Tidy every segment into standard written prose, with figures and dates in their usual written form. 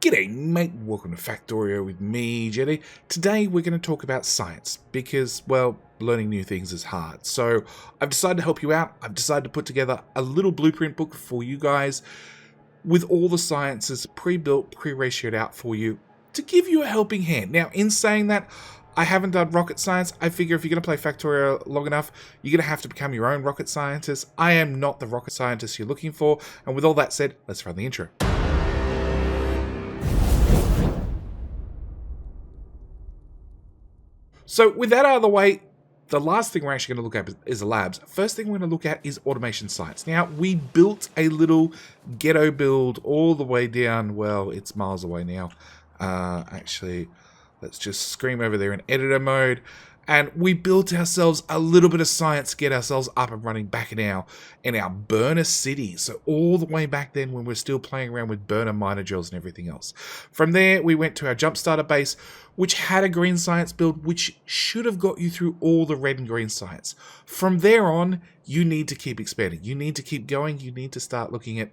G'day mate, welcome to Factorio with me, Jetty. Today we're going to talk about science, because, well, learning new things is hard. So I've decided to help you out. I've decided to put together a little blueprint book for you guys with all the sciences pre-built, pre-ratioed out for you to give you a helping hand. Now, in saying that, I haven't done rocket science. I figure if you're going to play Factorio long enough, you're going to have to become your own rocket scientist. I am not the rocket scientist you're looking for. And with all that said, let's run the intro. So with that out of the way, the last thing we're actually going to look at is the labs. First thing we're going to look at is automation science. Now, we built a little ghetto build all the way down. Well, it's miles away now. Actually, let's just scream over there in editor mode. And we built ourselves a little bit of science to get ourselves up and running back in our burner city. So all the way back then when we're still playing around with burner miner drills and everything else. From there, we went to our jump starter base, which had a green science build, which should have got you through all the red and green science. From there on, you need to keep expanding. You need to keep going. You need to start looking at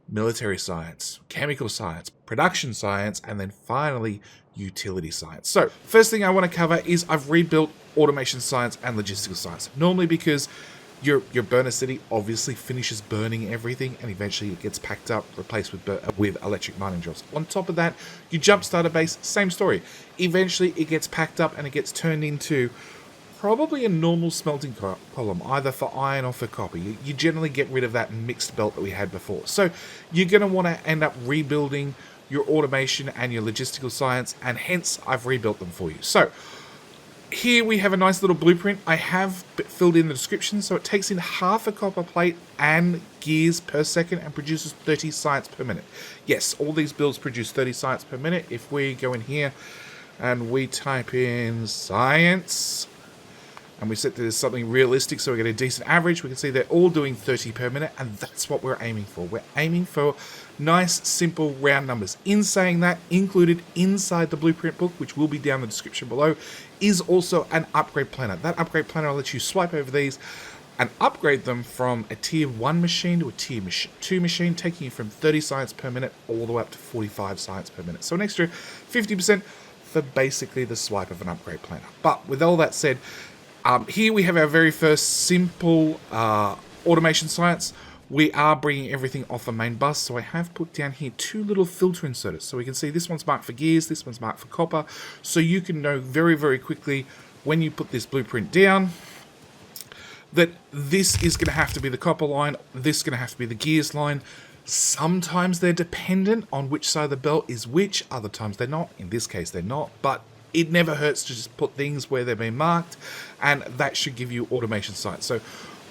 military science, chemical science, production science, and then finally utility science. So first thing I want to cover is I've rebuilt automation science and logistical science. Normally because your burner city obviously finishes burning everything and eventually it gets packed up, replaced with electric mining drills. On top of that, your jump starter base, same story. Eventually it gets packed up and it gets turned into probably a normal smelting column, either for iron or for copper. You generally get rid of that mixed belt that we had before. So you're going to want to end up rebuilding your automation and your logistical science, and hence I've rebuilt them for you. So here we have a nice little blueprint. I have filled in the description, so it takes in half a copper plate and gears per second and produces 30 science per minute. Yes, all these builds produce 30 science per minute. If we go in here and we type in science, and we set this something realistic so we get a decent average, we can see they're all doing 30 per minute, and that's what we're aiming for. We're aiming for nice, simple, round numbers. In saying that, included inside the blueprint book, which will be down in the description below, is also an upgrade planner. That upgrade planner will let you swipe over these and upgrade them from a tier 1 machine to a tier 2 machine, taking you from 30 science per minute all the way up to 45 science per minute. So an extra 50% for basically the swipe of an upgrade planner. But with all that said, here we have our very first simple automation science. We are bringing everything off a main bus, so I have put down here 2 little filter inserters. So we can see this one's marked for gears, this one's marked for copper, so you can know very, very quickly when you put this blueprint down that this is going to have to be the copper line, this is going to have to be the gears line. Sometimes they're dependent on which side of the belt is which, other times they're not. In this case, they're not, but it never hurts to just put things where they've been marked, and that should give you automation science. So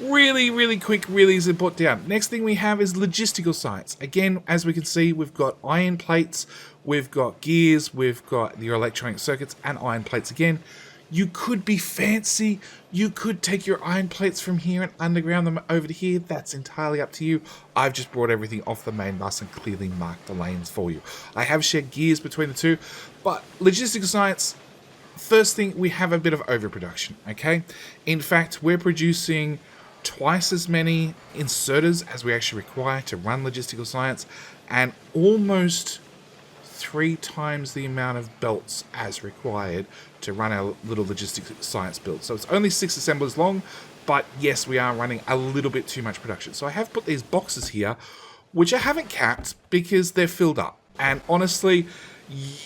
really, really quick, really easy to put down. Next thing we have is logistical science. Again, as we can see, we've got iron plates, we've got gears, we've got your electronic circuits, and iron plates again. You could be fancy. You could take your iron plates from here and underground them over to here. That's entirely up to you. I've just brought everything off the main bus and clearly marked the lanes for you. I have shared gears between the two, but logistical science, first thing, we have a bit of overproduction, okay? In fact, we're producing twice as many inserters as we actually require to run logistical science, and almost 3 times the amount of belts as required to run our little logistics science build. So it's only 6 assemblers long, but yes, we are running a little bit too much production. So I have put these boxes here, which I haven't capped because they're filled up. And honestly,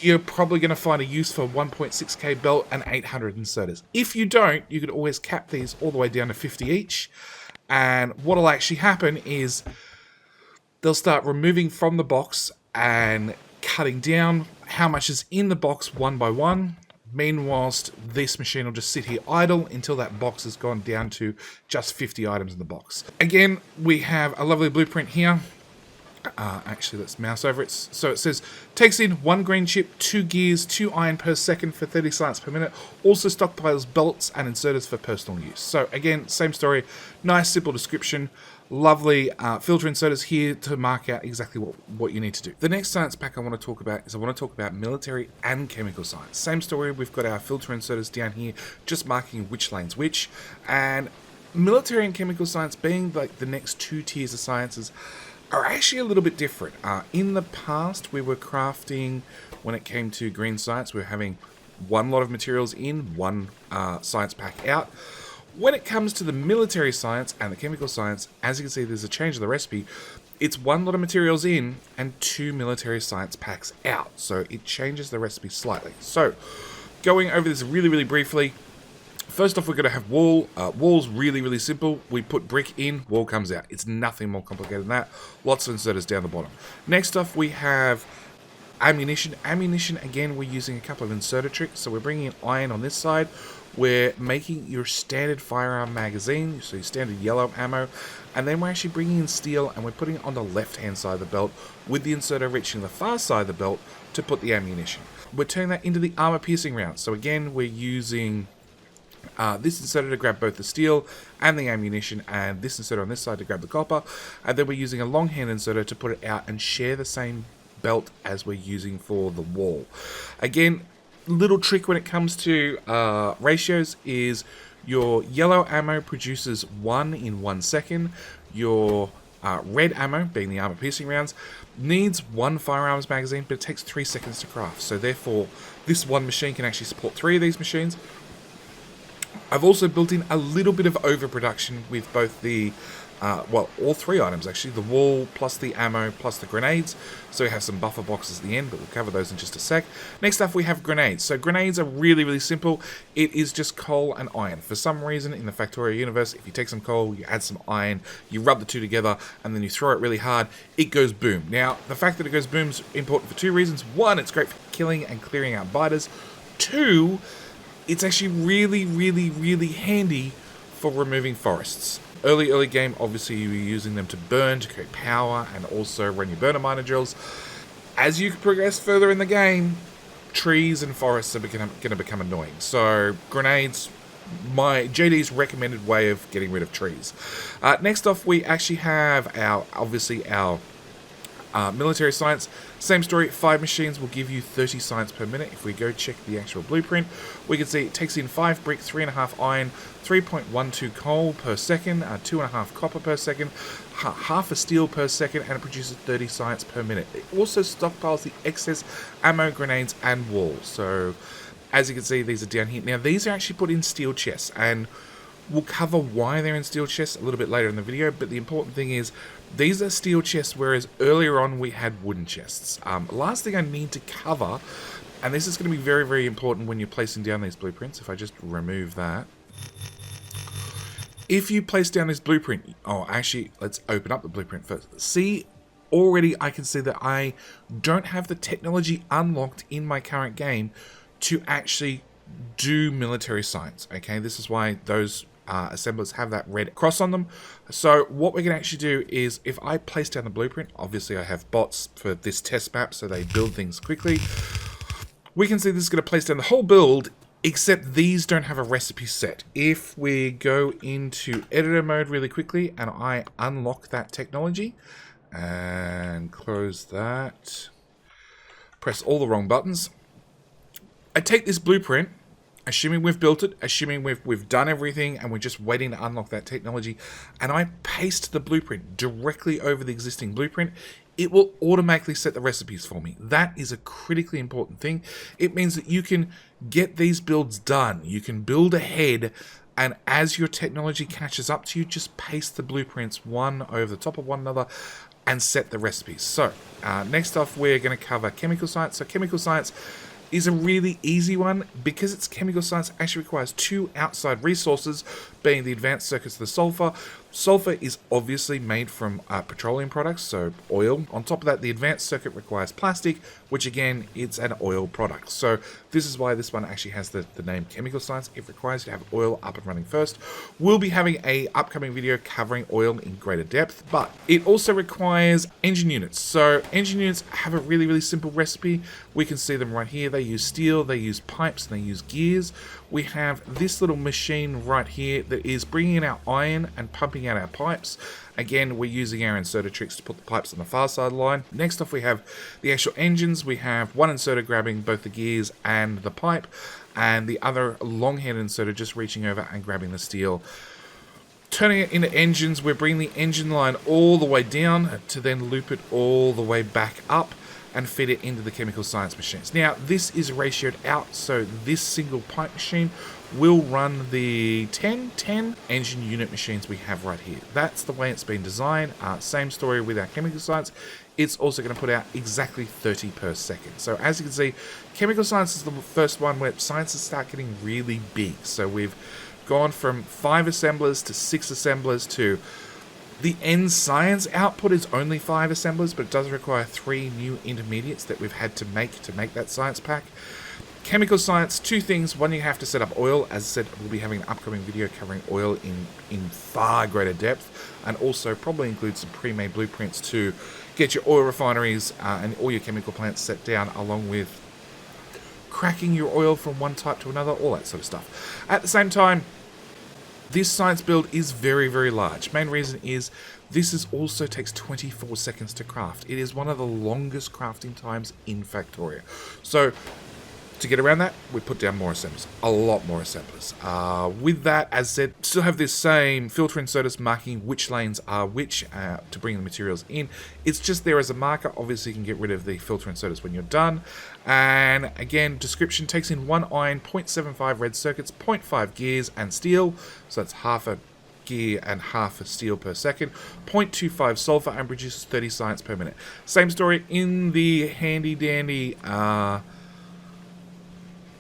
you're probably going to find a use for 1.6k belt and 800 inserters. If you don't, you could always cap these all the way down to 50 each. And what will actually happen is they'll start removing from the box and cutting down how much is in the box one by one. Meanwhile, this machine will just sit here idle until that box has gone down to just 50 items in the box. Again, we have a lovely blueprint here. Actually, let's mouse over it. So it says, takes in 1 green chip, 2 gears, 2 iron per second for 30 science per minute. Also stockpiles belts and inserters for personal use. So again, same story. Nice, simple description. Lovely filter inserters here to mark out exactly what you need to do. The next science pack I want to talk about is I want to talk about military and chemical science. Same story, we've got our filter inserters down here, just marking which lane's which. And military and chemical science being like the next 2 tiers of sciences, are actually a little bit different. In the past, we were crafting, when it came to green science, we were having one lot of materials in, one science pack out. When it comes to the military science and the chemical science, as you can see, there's a change of the recipe. It's one lot of materials in and 2 military science packs out. So it changes the recipe slightly. So going over this really, really briefly. First off, we're going to have wall. Wall's really, really simple. We put brick in, wall comes out. It's nothing more complicated than that. Lots of inserters down the bottom. Next off, we have ammunition. Ammunition, again, we're using a couple of inserter tricks. So we're bringing in iron on this side. We're making your standard firearm magazine, so your standard yellow ammo. And then we're actually bringing in steel and we're putting it on the left-hand side of the belt with the inserter reaching the far side of the belt to put the ammunition. We're turning that into the armor-piercing rounds. So again, we're using this inserter to grab both the steel and the ammunition, and this inserter on this side to grab the copper, and then we're using a long hand inserter to put it out and share the same belt as we're using for the wall. Again, little trick when it comes to ratios is your yellow ammo produces 1 in 1 second. Your red ammo, being the armor piercing rounds, needs 1 firearms magazine, but it takes 3 seconds to craft. So therefore, this one machine can actually support 3 of these machines. I've also built in a little bit of overproduction with both the, well, all 3 items actually, the wall plus the ammo plus the grenades. So we have some buffer boxes at the end, but we'll cover those in just a sec. Next up, we have grenades. So grenades are really, really simple. It is just coal and iron. For some reason, in the Factorio universe, if you take some coal, you add some iron, you rub the 2 together, and then you throw it really hard, it goes boom. Now, the fact that it goes boom is important for 2 reasons. 1, it's great for killing and clearing out biters. 2, it's actually really, really, really handy for removing forests. Early game, obviously you were using them to burn, to create power, and also run your burner miner drills. As you progress further in the game, trees and forests are going to become annoying. So grenades, my JD's recommended way of getting rid of trees. Next off, we actually have our military science. Same story, 5 machines will give you 30 science per minute. If we go check the actual blueprint, we can see it takes in 5 brick, 3.5 iron, 3.12 coal per second, 2.5 copper per second, half a steel per second, and it produces 30 science per minute. It also stockpiles the excess ammo, grenades, and wall. So, as you can see, these are down here. Now, these are actually put in steel chests, and we'll cover why they're in steel chests a little bit later in the video, but the important thing is these are steel chests, whereas earlier on we had wooden chests. Last thing I need to cover, and this is going to be very, very important when you're placing down these blueprints, if I just remove that. If you place down this blueprint, oh, actually, let's open up the blueprint first. See, already I can see that I don't have the technology unlocked in my current game to actually do military science, okay? This is why those assemblers have that red cross on them. So what we can actually do is, if I place down the blueprint, obviously I have bots for this test map, so they build things quickly. We can see this is going to place down the whole build, except these don't have a recipe set. If we go into editor mode really quickly, and I unlock that technology, and close that, press all the wrong buttons, I take this blueprint, assuming we've built it, assuming we've done everything, and we're just waiting to unlock that technology, and I paste the blueprint directly over the existing blueprint, it will automatically set the recipes for me. That is a critically important thing. It means that you can get these builds done. You can build ahead, and as your technology catches up to you, just paste the blueprints one over the top of one another and set the recipes. So, next off, we're going to cover chemical science. So, chemical science is a really easy one. Because it's chemical science, it actually requires 2 outside resources, being the advanced circuits of the sulfur. Sulfur is obviously made from petroleum products, so oil. On top of that, the advanced circuit requires plastic, which again, it's an oil product. So this is why this one actually has the name chemical science. It requires you to have oil up and running first. We'll be having an upcoming video covering oil in greater depth, but it also requires engine units. So engine units have a really, really simple recipe. We can see them right here. They use steel, they use pipes, and they use gears. We have this little machine right here that is bringing in our iron and pumping out our pipes. Again, we're using our inserter tricks to put the pipes on the far side line. Next off, we have the actual engines. We have one inserter grabbing both the gears and the pipe, and the other long-handed inserter just reaching over and grabbing the steel. turning it into engines, we're bringing the engine line all the way down to then loop it all the way back up and fit it into the chemical science machines. Now, this is ratioed out, so this single pipe machine will run the 10 engine unit machines we have right here. That's the way it's been designed. Same story with our chemical science. It's also going to put out exactly 30 per second. So as you can see, chemical science is the first one where sciences start getting really big. So we've gone from 5 assemblers to 6 assemblers to the end science output is only 5 assemblers, but it does require 3 new intermediates that we've had to make that science pack. Chemical science, 2 things. One, you have to set up oil. As I said, we'll be having an upcoming video covering oil in far greater depth, and also probably include some pre-made blueprints to get your oil refineries and all your chemical plants set down, along with cracking your oil from one type to another, all that sort of stuff. At the same time, this science build is very, very large. Main reason is this also takes 24 seconds to craft. It is one of the longest crafting times in Factorio. So to get around that, we put down more assemblers, a lot more assemblers. With that, as said, still have this same filter inserters marking which lanes are which to bring the materials in. It's just there as a marker. Obviously, you can get rid of the filter inserters when you're done. And again, description takes in 1 iron, 0.75 red circuits, 0.5 gears and steel. So that's half a gear and half a steel per second, 0.25 sulfur, and produces 30 science per minute. Same story in the handy dandy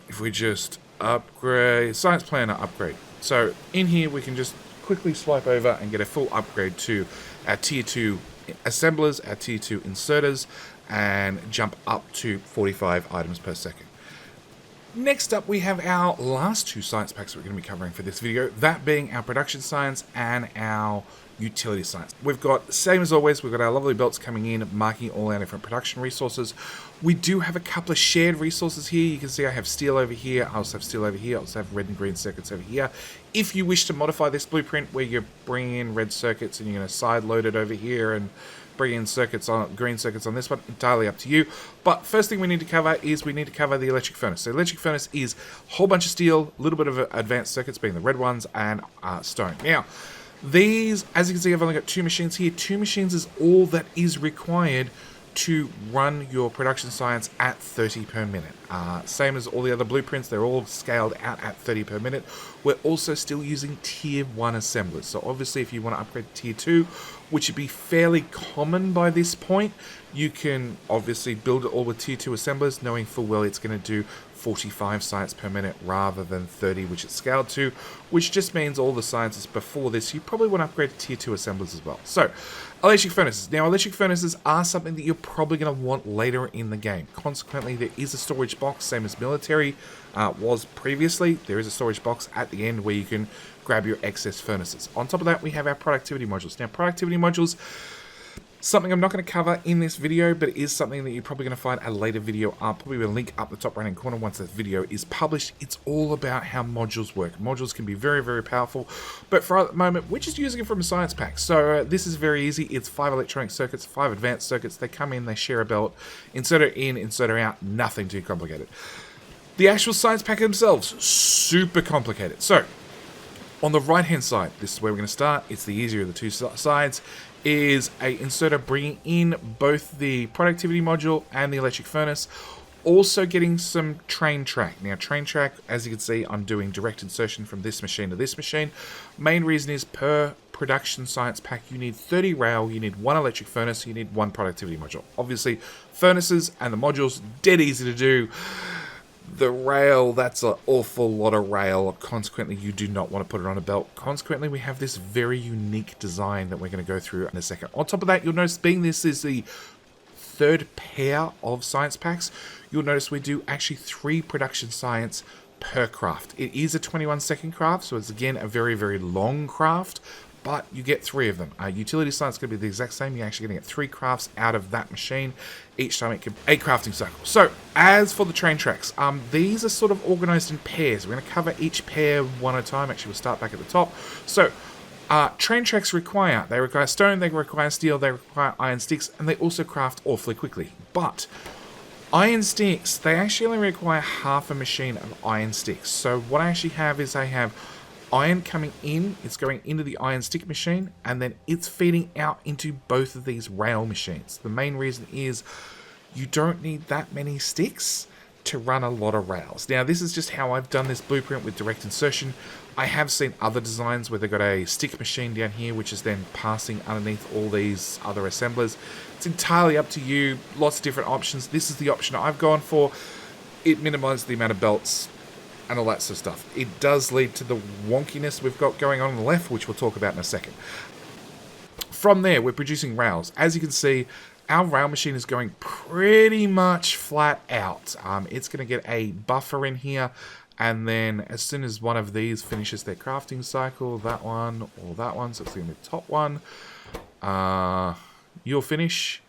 if we just upgrade, Science Planner upgrade. So in here we can just quickly swipe over and get a full upgrade to our tier 2 assemblers, our tier 2 inserters, and jump up to 45 items per second. Next up, we have our last 2 science packs we're going to be covering for this video, that being our production science and our utility science. We've got, same as always, we've got our lovely belts coming in, marking all our different production resources. We do have a couple of shared resources here. You can see I have steel over here, I also have steel over here, I also have red and green circuits over here. If you wish to modify this blueprint where you're bringing in red circuits and you're going to side load it over here and bring in circuits on green circuits on this one, entirely up to you. But first thing we need to cover is we need to cover the electric furnace. So electric furnace is a whole bunch of steel, a little bit of advanced circuits being the red ones, and stone. Now, these, as you can see, I've only got 2 machines here. 2 machines is all that is required to run your production science at 30 per minute. Same as all the other blueprints, they're all scaled out at 30 per minute. We're also still using tier 1 assemblers. So obviously if you want to upgrade to tier 2, which would be fairly common by this point, you can obviously build it all with tier 2 assemblers, knowing full well it's going to do 45 science per minute rather than 30, which it's scaled to, which just means all the sciences before this, you probably want to upgrade to tier 2 assemblers as well. So, electric furnaces. Now, electric furnaces are something that you're probably going to want later in the game. Consequently, there is a storage box, same as military was previously. There is a storage box at the end where you can grab your excess furnaces. On top of that, we have our productivity modules. Now, productivity modules, something I'm not going to cover in this video, but it is something that you're probably going to find a later video up. Probably will link up the top right hand corner once this video is published. It's all about how modules work. Modules can be very, very powerful, but for the moment, we're just using it from a science pack. So this is very easy. It's 5 electronic circuits, 5 advanced circuits. They come in, they share a belt, inserter in, inserter out, nothing too complicated. The actual science pack themselves, super complicated. So on the right hand side, this is where we're going to start. It's the easier of the 2 sides. Is a inserter bringing in both the productivity module and the electric furnace, also getting some train track. Now, train track, as you can see, I'm doing direct insertion from this machine to this machine. Main reason is per production science pack, you need 30 rail, you need 1 electric furnace, you need 1 productivity module. Obviously, furnaces and the modules, dead easy to do. The rail, that's an awful lot of rail. Consequently, you do not want to put it on a belt. Consequently, we have this very unique design that we're going to go through in a second. On top of that, you'll notice, being this is the 3rd pair of science packs, you'll notice we do actually 3 production science per craft. It is a 21-second craft, so it's again a very, very long craft, but you get 3 of them. Utility science is going to be the exact same. You're actually going to get 3 crafts out of that machine. Each time it can 8 crafting cycles. So, as for the train tracks, these are sort of organized in pairs. We're going to cover each pair one at a time. Actually, we'll start back at the top. So, train tracks require stone, they require steel, they require iron sticks, and they also craft awfully quickly. But iron sticks, they actually only require half a machine of iron sticks. So what I actually have is I have iron coming in, it's going into the iron stick machine, and then it's feeding out into both of these rail machines. The main reason is you don't need that many sticks to run a lot of rails. Now, this is just how I've done this blueprint with direct insertion. I have seen other designs where they've got a stick machine down here, which is then passing underneath all these other assemblers. It's entirely up to you. Lots of different options. This is the option I've gone for. It minimizes the amount of belts and all that sort of stuff. It does lead to the wonkiness we've got going on the left, which we'll talk about in a second. From there, we're producing rails. As you can see, our rail machine is going pretty much flat out. It's going to get a buffer in here, and then as soon as one of these finishes their crafting cycle, that one or that one, so it's going to be the top one, you'll finish,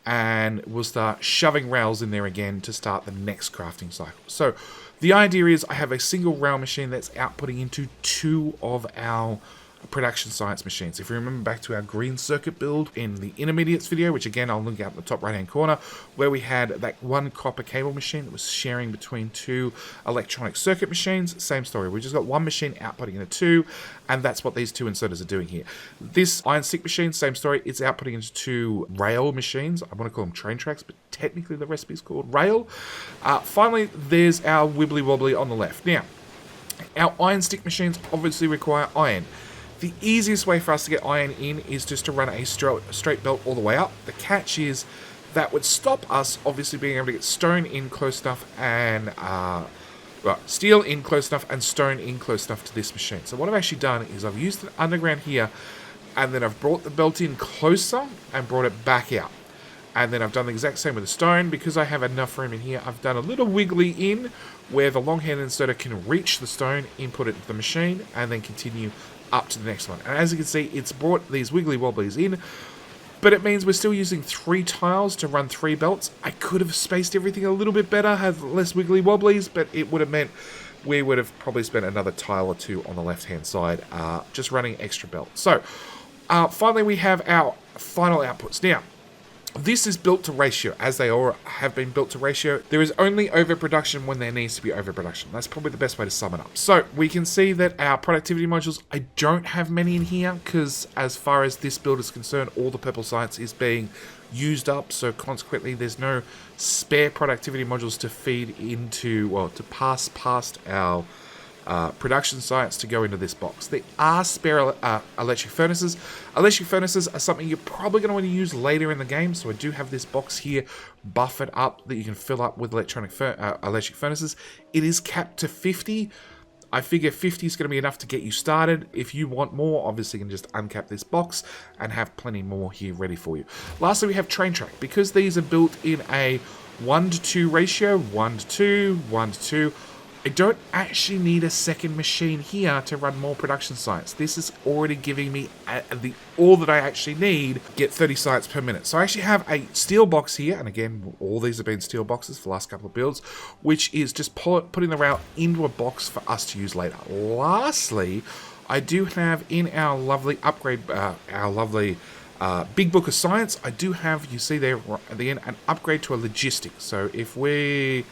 and we'll start shoving rails in there again to start the next crafting cycle. So the idea is I have a single rail machine that's outputting into 2 of our production science machines. If you remember back to our green circuit build in the intermediates video, which again I'll link out in the top right hand corner, where we had that one copper cable machine that was sharing between 2 electronic circuit machines, same story. We just got one machine outputting into 2, and that's what these 2 inserters are doing here. This iron stick machine, same story, it's outputting into 2 rail machines. I want to call them train tracks, but technically the recipe is called rail. Finally, there's our wibbly wobbly on the left. Now, our iron stick machines obviously require iron. The easiest way for us to get iron in is just to run a straight belt all the way up. The catch is that would stop us obviously being able to get stone in close enough and steel in close enough and stone in close enough to this machine. So what I've actually done is I've used an underground here, and then I've brought the belt in closer and brought it back out. And then I've done the exact same with the stone. Because I have enough room in here, I've done a little wiggly in where the long hand inserter can reach the stone, input it into the machine, and then continue up to the next one. And as you can see, it's brought these wiggly wobblies in, but it means we're still using 3 tiles to run 3 belts. I could have spaced everything a little bit better, have less wiggly wobblies, but it would have meant we would have probably spent another tile or 2 on the left hand side just running extra belts. So finally we have our final outputs. Now, this is built to ratio, as they all have been built to ratio. There is only overproduction when there needs to be overproduction. That's probably the best way to sum it up. So we can see that our productivity modules, I don't have many in here, because as far as this build is concerned, all the purple science is being used up. So consequently, there's no spare productivity modules to feed into, well, to pass past our production sites to go into this box. There are spare electric furnaces. Electric furnaces are something you're probably going to want to use later in the game, so I do have this box here buffered up that you can fill up with electric furnaces. It is capped to 50. I figure 50 is going to be enough to get you started. If you want more, obviously you can just uncap this box and have plenty more here ready for you. Lastly, we have train track. Because these are built in a 1:2 ratio, 1:2, 1:2, I don't actually need a second machine here to run more production sites. This is already giving me all that I actually need to get 30 sites per minute. So I actually have a steel box here, and again, all these have been steel boxes for the last couple of builds, which is just putting the rail into a box for us to use later. Lastly, I do have in our lovely upgrade, big book of science, I do have, you see there at the end, an upgrade to a logistic. So if we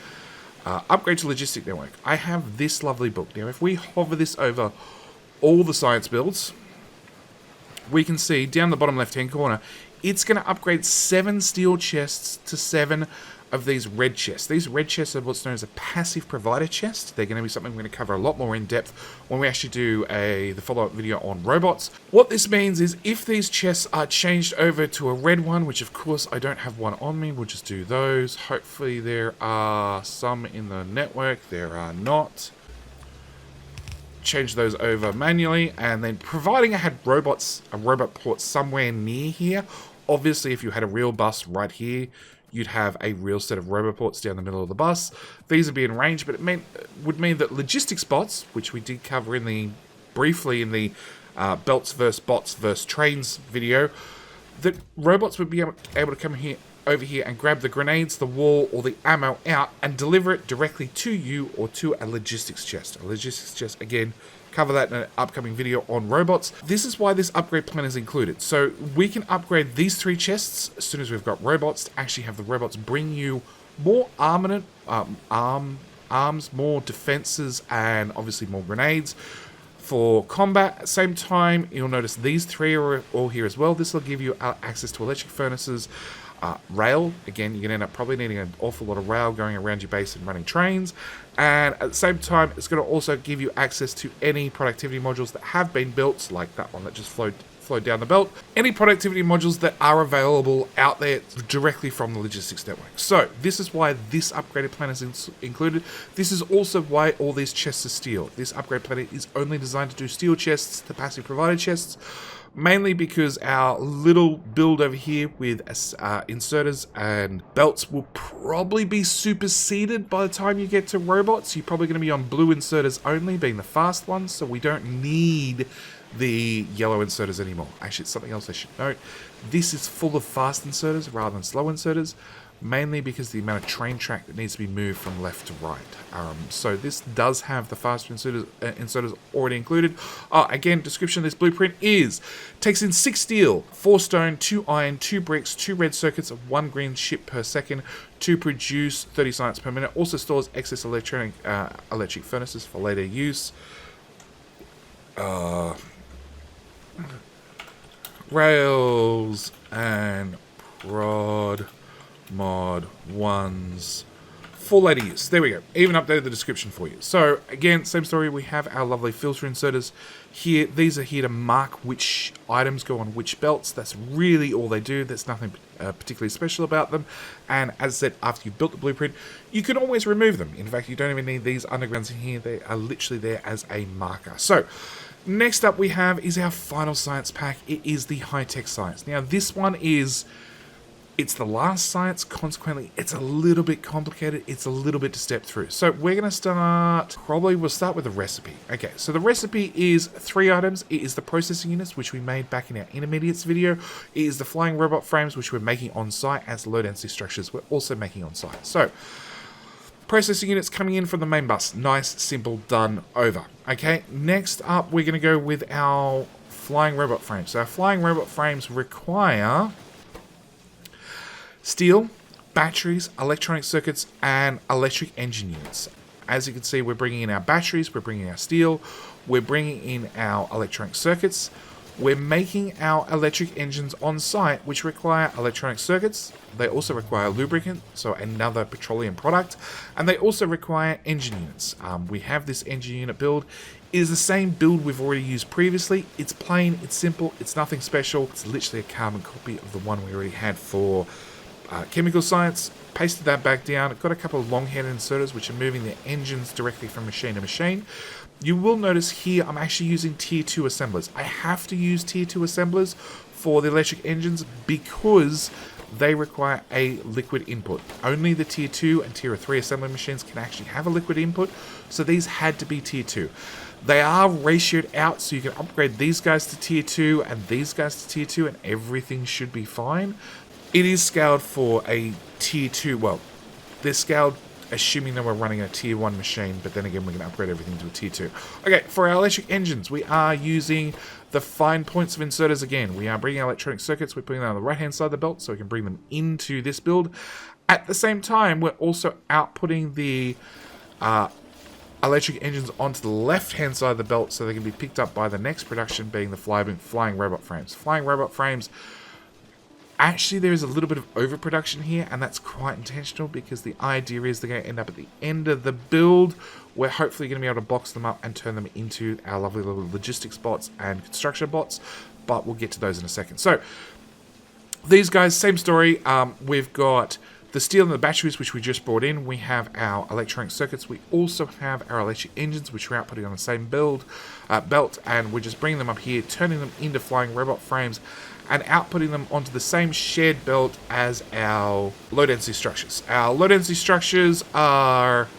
upgrade to logistic network, I have this lovely book. Now, if we hover this over all the science builds, we can see down the bottom left-hand corner, it's going to upgrade 7 steel chests to 7 of these red chests. These red chests are what's known as a passive provider chest. They're going to be something we're going to cover a lot more in depth when we actually do the follow-up video on robots. What this means is if these chests are changed over to a red one, which of course I don't have one on me, we'll just do those. Hopefully there are some in the network. There are not. Change those over manually, and then providing I had a robot port somewhere near here. Obviously, if you had a real bus right here, you'd have a real set of robot ports down the middle of the bus. These would be in range, but it would mean that logistic spots, which we did cover briefly in the belts versus bots versus trains video, that robots would be able to come over here and grab the grenades, the wall, or the ammo out and deliver it directly to you or to a logistics chest. A logistics chest, again, cover that in an upcoming video on robots. This is why this upgrade plan is included. So we can upgrade these 3 chests as soon as we've got robots to actually have the robots bring you more arms, more defenses, and obviously more grenades. For combat, at the same time, you'll notice these three are all here as well. This will give you access to electric furnaces, rail. Again, you're going to end up probably needing an awful lot of rail going around your base and running trains. And at the same time, it's going to also give you access to any productivity modules that have been built, like that one that just flowed down the belt. Any productivity modules that are available out there directly from the logistics network. So this is why this upgraded plan is included. This is also why all these chests are steel. This upgrade plan is only designed to do steel chests, the passive provided chests, mainly because our little build over here with inserters and belts will probably be superseded by the time you get to robots. You're probably going to be on blue inserters only, being the fast ones, so we don't need the yellow inserters anymore. Actually, it's something else I should note. This is full of fast inserters rather than slow inserters, mainly because of the amount of train track that needs to be moved from left to right. So this does have the faster inserters already included. Again, description of this blueprint is: takes in 6 steel, 4 stone, 2 iron, 2 bricks, 2 red circuits, 1 green ship per second to produce 30 science per minute. Also stores excess electric furnaces for later use. Rails and prod mod 1s for later use. There we go. Even updated the description for you. So again, same story. We have our lovely filter inserters here. These are here to mark which items go on which belts. That's really all they do. There's nothing particularly special about them. And as I said, after you've built the blueprint, you can always remove them. In fact, you don't even need these undergrounds in here. They are literally there as a marker. So next up we have is our final science pack. It is the high-tech science. Now this one it's the last science, consequently it's a little bit complicated, it's a little bit to step through. So we're going to we'll start with the recipe. Okay, so the recipe is 3 items. It is the processing units, which we made back in our intermediates video. It is the flying robot frames, which we're making on site, as low density structures we're also making on site. So processing units coming in from the main bus. Nice, simple, done, over. Okay, next up we're going to go with our flying robot frames. So our flying robot frames require steel, batteries, electronic circuits, and electric engine units. As you can see, we're bringing in our batteries, we're bringing in our steel, we're bringing in our electronic circuits. We're making our electric engines on site, which require electronic circuits. They also require lubricant, so another petroleum product, and they also require engine units. We have this engine unit build. It is the same build we've already used previously. It's plain, it's simple, it's nothing special. It's literally a carbon copy of the one we already had for chemical science. Pasted that back down. Got a couple of long-headed inserters which are moving the engines directly from machine to machine. You will notice here I'm actually using tier 2 assemblers. I have to use tier 2 assemblers for the electric engines because they require a liquid input. Only the tier 2 and tier 3 assembly machines can actually have a liquid input, so these had to be tier 2. They are ratioed out, so you can upgrade these guys to tier 2 and these guys to tier 2 and everything should be fine. It is scaled for a tier 2, well, they're scaled assuming that we're running a tier 1 machine, but then again, we're going to upgrade everything to a tier 2. Okay, for our electric engines, we are using the fine points of inserters again. We are bringing our electronic circuits, we're putting them on the right-hand side of the belt, so we can bring them into this build. At the same time, we're also outputting the electric engines onto the left-hand side of the belt, so they can be picked up by the next production, being the flying robot frames. Flying robot frames, actually, there is a little bit of overproduction here, and that's quite intentional because the idea is they're going to end up at the end of the build. We're hopefully going to be able to box them up and turn them into our lovely little logistics bots and construction bots, but we'll get to those in a second. So, these guys, same story. We've got the steel and the batteries, which we just brought in. We have our electronic circuits. We also have our electric engines, which we're outputting on the same belt, and we're just bringing them up here, turning them into flying robot frames, and outputting them onto the same shared belt as our low-density structures. Our low-density structures are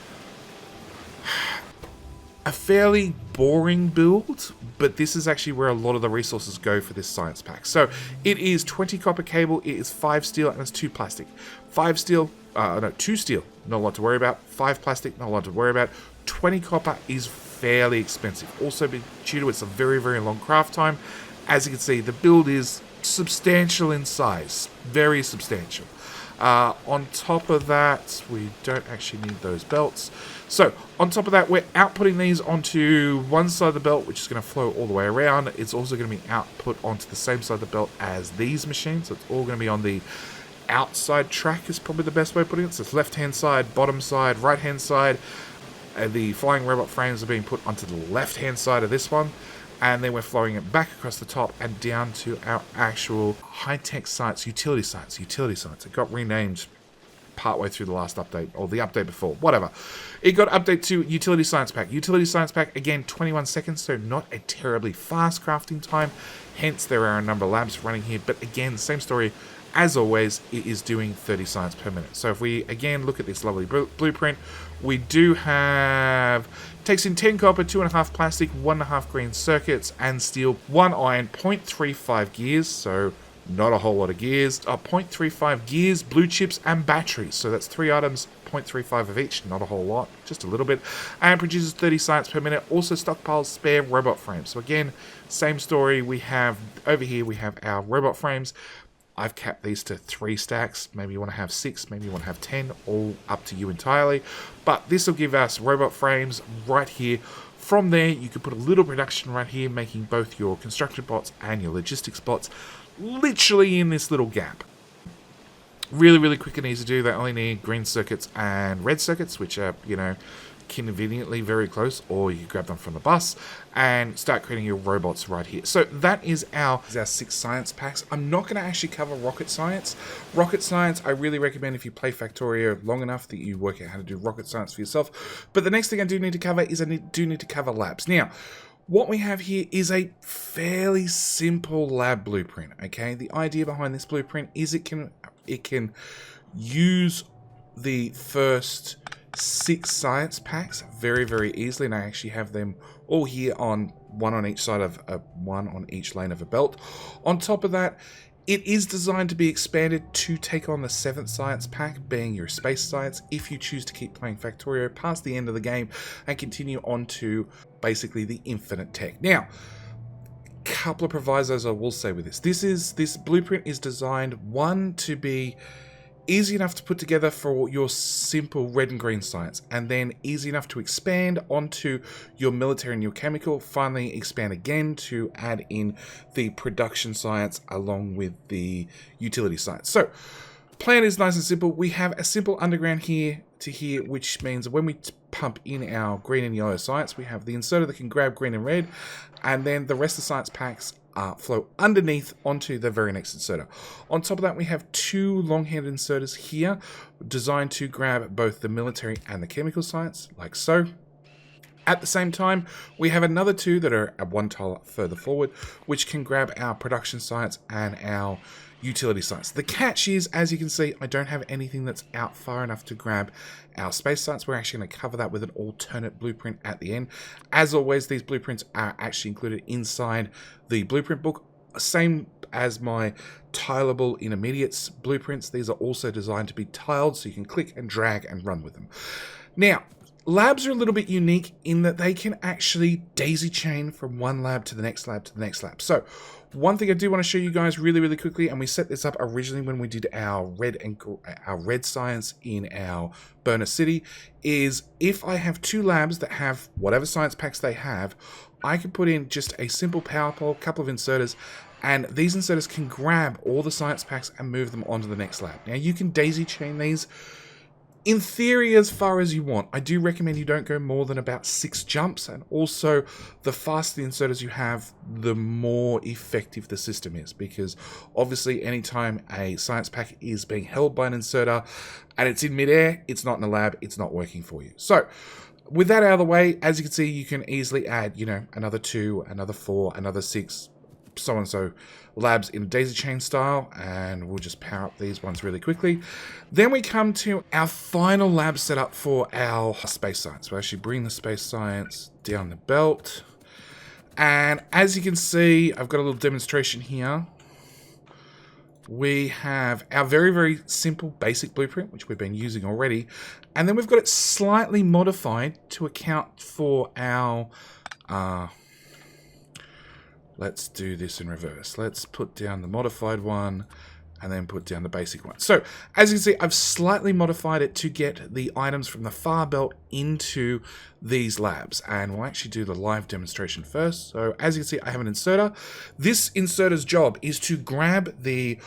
a fairly boring build, but this is actually where a lot of the resources go for this science pack. So it is 20 copper cable, it is 5 steel, and it's 2 plastic. 2 steel, not a lot to worry about. 5 plastic, not a lot to worry about. 20 copper is fairly expensive. Also, due to it's a very, very long craft time, as you can see, the build is substantial in size, very substantial. On top of that, we don't actually need those belts. So, on top of that, we're outputting these onto one side of the belt, which is going to flow all the way around. It's also going to be output onto the same side of the belt as these machines. So, it's all going to be on the outside track is probably the best way of putting it. So, it's left-hand side, bottom side, right-hand side. The flying robot frames are being put onto the left-hand side of this one. And then we're flowing it back across the top and down to our actual high-tech sites, utility sites. It got renamed partway through the last update, or the update before, whatever. It got updated to Utility Science Pack. Utility Science Pack, again, 21 seconds, so not a terribly fast crafting time. Hence, there are a number of labs running here. But again, same story. As always, it is doing 30 science per minute. So if we, again, look at this lovely blueprint, we do have... Takes in 10 copper, 2.5 plastic, 1.5 green circuits, and steel, 1 iron, 0.35 gears, so not a whole lot of gears. 0.35 gears, blue chips, and batteries. So that's 3 items, 0.35 of each, not a whole lot, just a little bit. And produces 30 science per minute. Also stockpiles spare robot frames. So again, same story. We have, over here, we have our robot frames. I've capped these to 3 stacks. Maybe you want to have 6, maybe you want to have 10, all up to you entirely. But this will give us robot frames right here. From there, you can put a little production right here, making both your construction bots and your logistics bots literally in this little gap. Really, really quick and easy to do. They only need green circuits and red circuits, which are, you know, conveniently very close, or you can grab them from the bus and start creating your robots right here. So that is our 6 science packs. I'm not going to actually cover rocket science. Rocket science, I really recommend if you play Factorio long enough that you work out how to do rocket science for yourself. But the next thing I do need to cover is I do need to cover labs. Now, what we have here is a fairly simple lab blueprint, okay? The idea behind this blueprint is it can use the first 6 science packs very, very easily, and I actually have them all here on one on each side of one on each lane of a belt. On top of that, it is designed to be expanded to take on the 7th science pack, being your space science, if you choose to keep playing Factorio past the end of the game and continue on to basically the infinite tech. Now, couple of provisos I will say with this. This blueprint is designed, one, to be easy enough to put together for your simple red and green science, and then easy enough to expand onto your military and your chemical, finally expand again to add in the production science along with the utility science. So, plan is nice and simple. We have a simple underground here to here, which means when we pump in our green and yellow science, we have the inserter that can grab green and red, and then the rest of the science packs flow underneath onto the very next inserter. On top of that, we have 2 long-handed inserters here designed to grab both the military and the chemical science, like so. At the same time, we have another 2 that are at 1 tile further forward, which can grab our production science and our utility science. The catch is, as you can see, I don't have anything that's out far enough to grab our space science. We're actually going to cover that with an alternate blueprint at the end. As always, these blueprints are actually included inside the blueprint book. Same as my tileable intermediates blueprints. These are also designed to be tiled, so you can click and drag and run with them. Now, labs are a little bit unique in that they can actually daisy chain from one lab to the next lab to the next lab. So, one thing I do want to show you guys really, really quickly, and we set this up originally when we did our red science in our Burner City, is if I have 2 labs that have whatever science packs they have, I can put in just a simple power pole, couple of inserters, and these inserters can grab all the science packs and move them onto the next lab. Now, you can daisy chain these in theory as far as you want. I do recommend you don't go more than about 6 jumps, and also the faster the inserters you have, the more effective the system is, because obviously anytime a science pack is being held by an inserter and it's in midair, it's not in a lab, it's not working for you. So with that out of the way, as you can see, you can easily add, you know, another 2, another 4, another 6, so and so labs in daisy chain style, and we'll just power up these ones really quickly. Then we come to our final lab setup for our space science. We'll actually bring the space science down the belt, and as you can see, I've got a little demonstration here. We have our very, very simple basic blueprint, which we've been using already, and then we've got it slightly modified to account for our let's do this in reverse. Let's put down the modified one, and then put down the basic one. So as you can see, I've slightly modified it to get the items from the far belt into these labs, and we'll actually do the live demonstration first. So as you can see, I have an inserter. This inserter's job is to grab the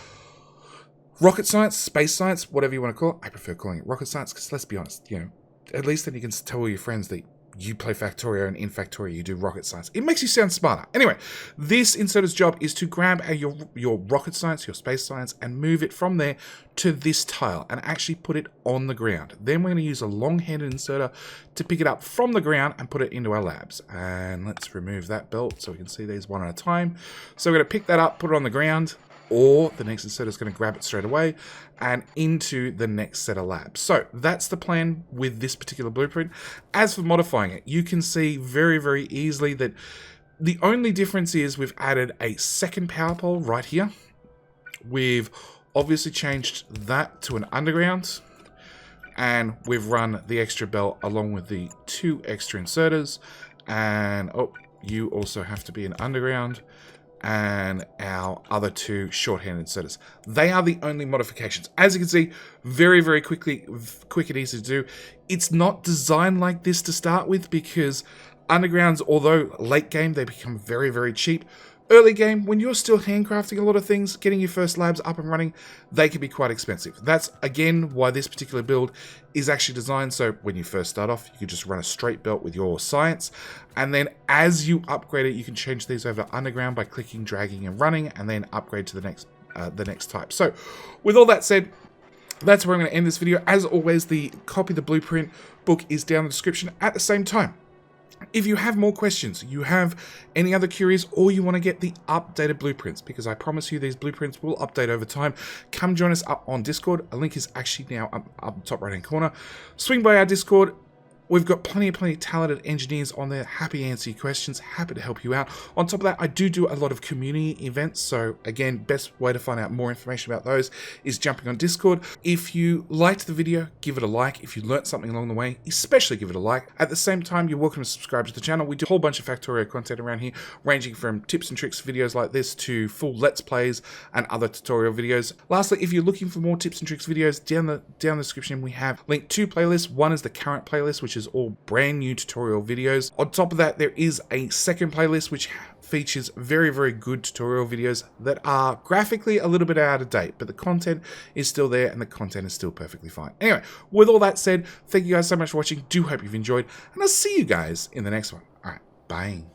rocket science, space science, whatever you want to call it. I prefer calling it rocket science because let's be honest, you know, at least then you can tell all your friends that you play Factorio, and in Factorio you do rocket science. It makes you sound smarter. Anyway, this inserter's job is to grab your rocket science, your space science, and move it from there to this tile and actually put it on the ground. Then we're going to use a long-handed inserter to pick it up from the ground and put it into our labs. And let's remove that belt so we can see these one at a time. So we're going to pick that up, put it on the ground, or the next inserter is going to grab it straight away and into the next set of labs. So that's the plan with this particular blueprint. As for modifying it, you can see very, very easily that the only difference is we've added a second power pole right here. We've obviously changed that to an underground, and we've run the extra belt along with the 2 extra inserters. And oh, you also have to be an underground, and our other 2 shorthand inserters. They are the only modifications. As you can see, very, very quick and easy to do. It's not designed like this to start with because undergrounds, although late game, they become very, very cheap. Early game, when you're still handcrafting a lot of things, getting your first labs up and running, they can be quite expensive. That's, again, why this particular build is actually designed so when you first start off, you can just run a straight belt with your science. And then as you upgrade it, you can change these over underground by clicking, dragging, and running, and then upgrade to the next type. So, with all that said, that's where I'm going to end this video. As always, the copy of the blueprint book is down in the description. At the same time, if you have more questions, you have any other queries, or you want to get the updated blueprints, because I promise you these blueprints will update over time, come join us up on Discord. A link is actually now up top right hand corner. Swing by our Discord. We've got plenty of talented engineers on there, happy to answer your questions, happy to help you out. On top of that, I do a lot of community events, so again, best way to find out more information about those is jumping on Discord. If you liked the video, give it a like. If you learnt something along the way, especially give it a like. At the same time, you're welcome to subscribe to the channel. We do a whole bunch of Factorio content around here, ranging from tips and tricks videos like this to full Let's Plays and other tutorial videos. Lastly, if you're looking for more tips and tricks videos, down the description we have linked 2 playlists. One is the current playlist, which is all brand new tutorial videos. On top of that, there is a second playlist which features very, very good tutorial videos that are graphically a little bit out of date, but the content is still there and the content is still perfectly fine. Anyway, with all that said, thank you guys so much for watching. Do hope you've enjoyed, and I'll see you guys in the next one. All right, bye.